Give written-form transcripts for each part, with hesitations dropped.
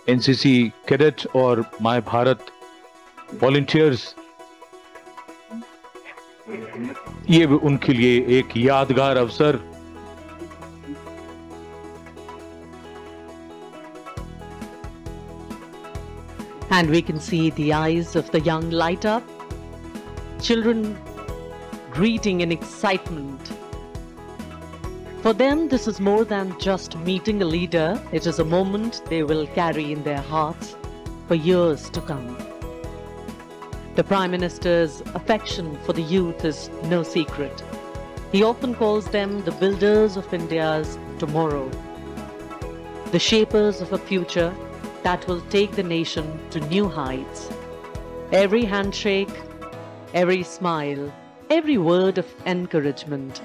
NCC cadet और my Bharat volunteers, ये भी उनके लिए एक यादगार अवसर। And we can see the eyes of the young light up, children greeting in excitement. For them, this is more than just meeting a leader. It is a moment they will carry in their hearts for years to come. The Prime Minister's affection for the youth is no secret. He often calls them the builders of India's tomorrow, the shapers of a future that will take the nation to new heights. Every handshake, every smile, every word of encouragement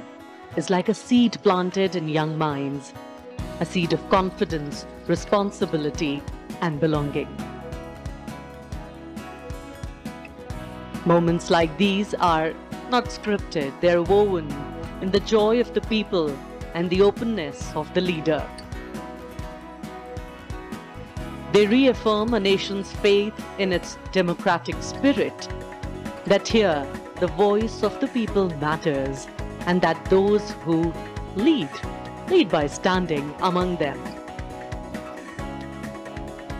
is like a seed planted in young minds, a seed of confidence, responsibility, and belonging. Moments like these are not scripted, they are woven in the joy of the people and the openness of the leader. They reaffirm a nation's faith in its democratic spirit, that here the voice of the people matters, and that those who lead by standing among them.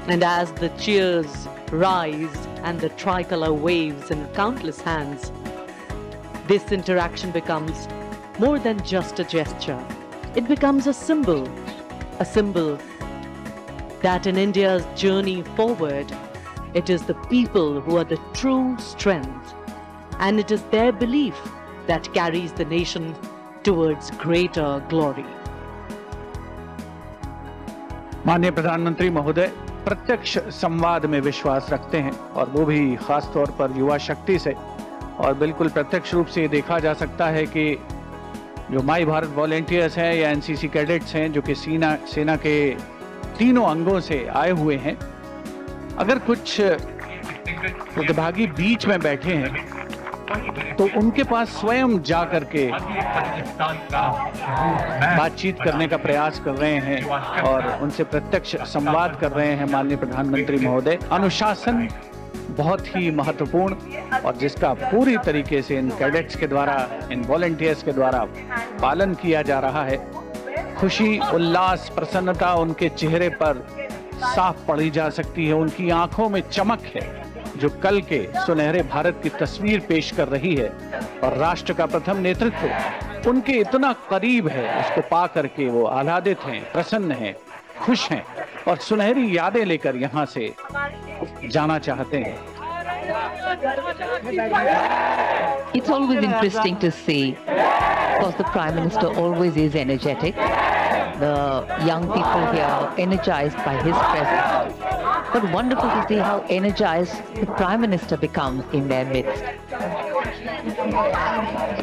And as the cheers rise and the tricolor waves in countless hands, this interaction becomes more than just a gesture. It becomes a symbol that in India's journey forward, it is the people who are the true strength, and it is their belief that carries the nation towards greater glory. माननीय प्रधानमंत्री महोदय प्रत्यक्ष संवाद में विश्वास रखते हैं, और वो भी खास तौर पर युवा शक्ति से। और बिल्कुल प्रत्यक्ष रूप से देखा जा सकता है कि जो माई भारत वॉलंटियर्स हैं या एनसीसी कैडेट्स हैं, जो कि सेना के तीनों अंगों से आए हुए हैं, अगर कुछ प्रतिभागी बीच में बैठे हैं तो उनके पास स्वयं जा करके बातचीत करने का प्रयास कर रहे हैं और उनसे प्रत्यक्ष संवाद कर रहे हैं। माननीय प्रधानमंत्री महोदय, अनुशासन बहुत ही महत्वपूर्ण और जिसका पूरी तरीके से इन कैडेट्स के द्वारा, इन वॉलंटियर्स के द्वारा पालन किया जा रहा है। खुशी, उल्लास, प्रसन्नता उनके चेहरे पर साफ पढ़ी जा सकती है। उनकी आंखों में चमक है जो कल के सुनहरे भारत की तस्वीर पेश कर रही है, और राष्ट्र का प्रथम नेतृत्व उनके इतना करीब है, उसको पा करके वो आह्लादित हैं, प्रसन्न हैं, खुश हैं और सुनहरी यादें लेकर यहाँ से जाना चाहते हैं। It's always interesting to see, because the Prime Minister always is energetic. The young people here energized by his presence. But wonderful to see how energized the Prime Minister becomes in their midst.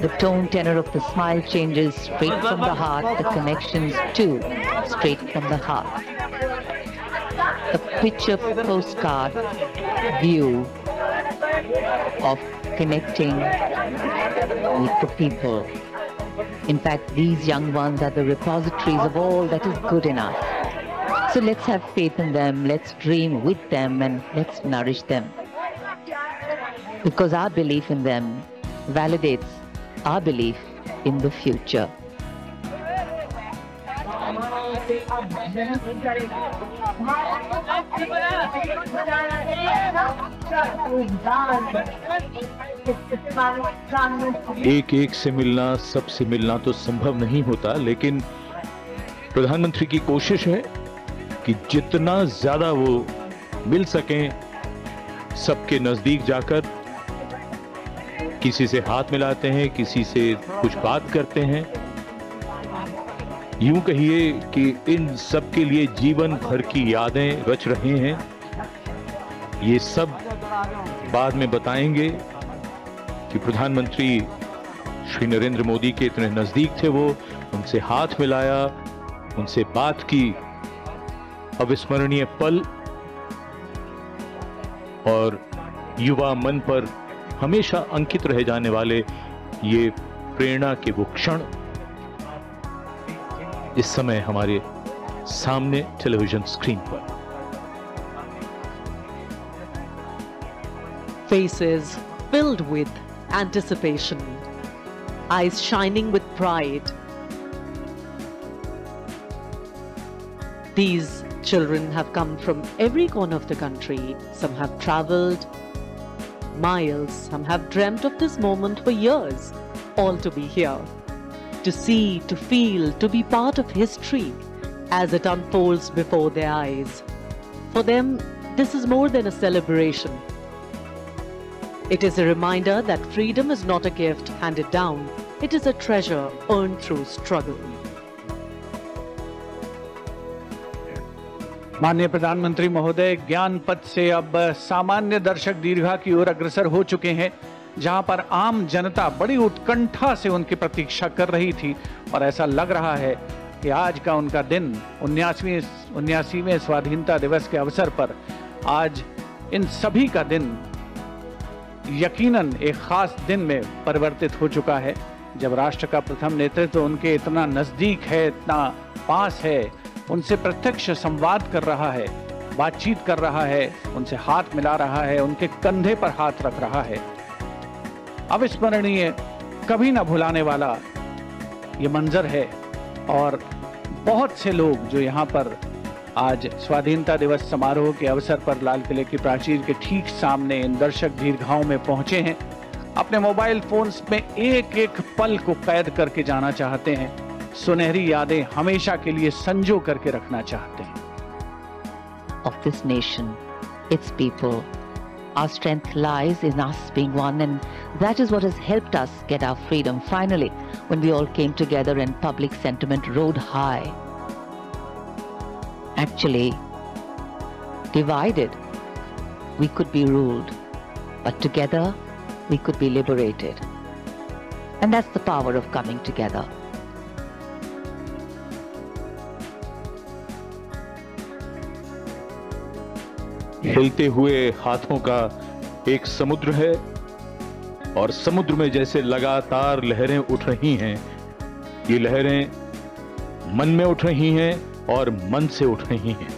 The tone tenor of the smile changes straight from the heart, the connections too, straight from the heart. A picture postcard view of connecting with the people. In fact, these young ones are the repositories of all that is good in us. So let's have faith in them, let's dream with them, and let's nourish them. Because our belief in them validates our belief in the future. एक एक से मिलना, सबसे मिलना तो संभव नहीं होता, लेकिन प्रधानमंत्री की कोशिश है कि जितना ज्यादा वो मिल सकें, सबके नजदीक जाकर किसी से हाथ मिलाते हैं, किसी से कुछ बात करते हैं। यूं कहिए कि इन सब के लिए जीवन भर की यादें रच रहे हैं। ये सब बाद में बताएंगे कि प्रधानमंत्री श्री नरेंद्र मोदी के इतने नजदीक थे वो, उनसे हाथ मिलाया, उनसे बात की। अविस्मरणीय पल और युवा मन पर हमेशा अंकित रह जाने वाले ये प्रेरणा के वो क्षण इस समय हमारे सामने टेलीविजन स्क्रीन पर। faces filled with anticipation, eyes shining with pride. These children have come from every corner of the country. Some have traveled miles, some have dreamt of this moment for years, all to be here, to see, to feel, to be part of history as it unfolds before their eyes. For them, this is more than a celebration. It is a reminder that freedom is not a gift handed down, it is a treasure earned through struggle. माननीय प्रधानमंत्री महोदय ज्ञान पथ से अब सामान्य दर्शक दीर्घा की ओर अग्रसर हो चुके हैं, जहां पर आम जनता बड़ी उत्कंठा से उनकी प्रतीक्षा कर रही थी और ऐसा लग रहा है कि आज का उनका दिन 79वें स्वाधीनता दिवस के अवसर पर आज इन सभी का दिन यकीनन एक खास दिन में परिवर्तित हो चुका है, जब राष्ट्र का प्रथम नेतृत्व उनके इतना नजदीक है, इतना पास है, उनसे प्रत्यक्ष संवाद कर रहा है, बातचीत कर रहा है, उनसे हाथ मिला रहा है, उनके कंधे पर हाथ रख रहा है। अविस्मरणीय, कभी ना भुलाने वाला ये मंजर है और बहुत से लोग जो यहाँ पर आज स्वाधीनता दिवस समारोह के अवसर पर लाल किले की प्राचीर के ठीक सामने इन दर्शक दीर्घाओं में पहुंचे हैं, अपने मोबाइल फोन्स में एक एक पल को कैद करके जाना चाहते हैं, सुनहरी यादें हमेशा के लिए संजो करके रखना चाहते हैं। Of this nation, its people, our strength lies in us being one, and that is what has helped us get our freedom finally when we all came together and public sentiment rode high. Actually, divided, we could be ruled, but together, we could be liberated. And that's the power of coming together. हिलते हुए हाथों का एक समुद्र है और समुद्र में जैसे लगातार लहरें उठ रही हैं, ये लहरें मन में उठ रही हैं और मन से उठ रही हैं।